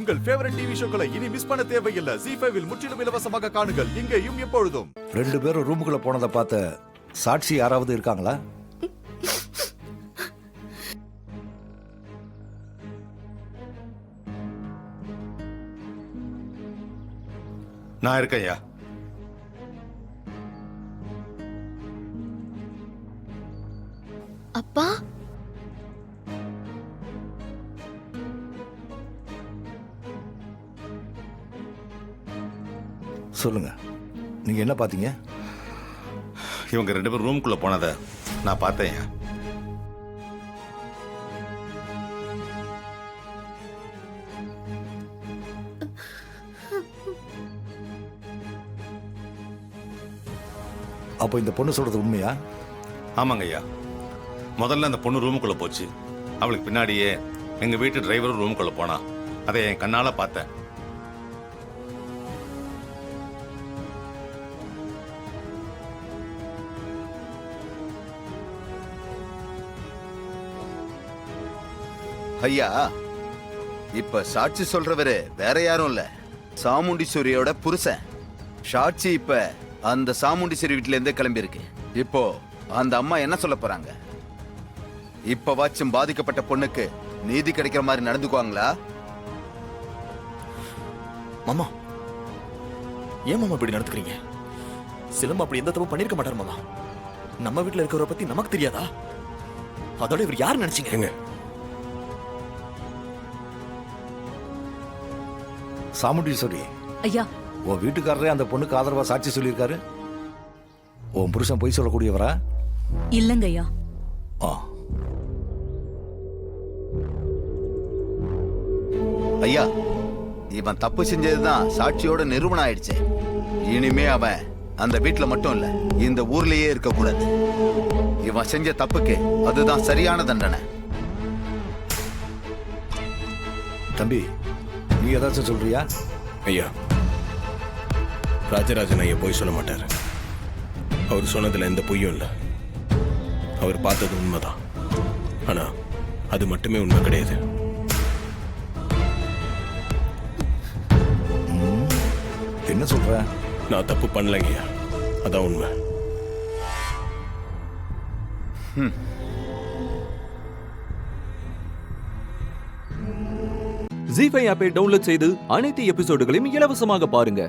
உங்கள் favourite TV ஷோக்களை இனி miss பண்ண தேவையில்லை. ZEE5 இல் முற்றிலும் இலவசமாக காணுங்கள், இங்கேயும் எப்பொழுதும். 2 பேரும் ரூமுக்குள்ள போனதை பார்த்த சாட்சி யாராவது இருக்காங்களா? நான் இருக்கேன் ஐயா. அப்பா, சொல்லுங்க, நீங்க என்ன பாத்தீங்க? இவங்க 2 பேரும் ரூமுக்குள்ள போனதை நான் பார்த்தேன் ஐயா. அப்போ இந்த பொண்ணு சொல்றது உண்மையா? ஆமாங்க ஐயா. முதல்ல அந்த பொண்ணு ரூமுக்குள்ள போச்சு. அவளுக்கு பின்னாடியே எங்க வீட்டு டிரைவரும் ரூமுக்குள்ள போனா. அதை என் கண்ணால பார்த்தேன். ஐயா, இப்ப சாட்சி சொல்றவரு வேற யாரும் இல்ல, சாமுண்டீஸ்வரியோட புருஷன். சாட்சி இப்ப அந்த சாமுண்டீஸ்வரி வீட்டுல இருந்தே கிளம்பி இருக்கு. இப்போ அந்த அம்மா என்ன சொல்ல போறாங்க? இப்ப வாச்சும் பாதிக்கப்பட்ட பொண்ணுக்கு நீதி கிடைக்கிற மாதிரி நடந்துக்குவாங்களா? மாமா, ஏன் மாமா இப்படி நடந்துக்கிறீங்க? சிலம்பு அப்படி எந்த தப்பு பண்ணிருக்க மாட்டார் மாமா. நம்ம வீட்டுல இருக்கிறவரை பத்தி நமக்கு தெரியாதா? அதோட இவர் யாரு நினைச்சீங்க? சாமுண்டீஸ்வரி ஐயா, உன் வீட்டுக்காரரே அந்த பொண்ணுக்கு ஆதரவா சாட்சி சொல்லியிருக்காரு. உன் புருஷன் பொய் சொல்லக்கூடியவரா? இல்லங்க ஐயா. ஆ, ஐயா, இவன் தப்பு செஞ்சதுதான் சாட்சியோட நிரூபணம் ஆயிடுச்சு. இனிமே அவன் அந்த வீட்டுல மட்டும் இல்ல, இந்த ஊர்லயே இருக்க கூடாது. இவன் செஞ்ச தப்புக்கு அதுதான் சரியான தண்டனை. தம்பி, நீ ஏதாச்சும் சொல்றியா? ஐயா, ராஜராஜன் ஐயா பொய் சொல்ல மாட்டார். அவர் சொன்னதுல எந்த பொய்யும் இல்லை. அவர் பார்த்தது உண்மைதான். ஆனா அது மட்டுமே உண்மை கிடையாது. என்ன சொல்ற? நான் தப்பு பண்ணலைங்கய்யா, அதான் உண்மை. ZEE5 ஆப்பை டவுன்லோட் செய்து அனைத்து எபிசோடுகளையும் இலவசமாக பாருங்க.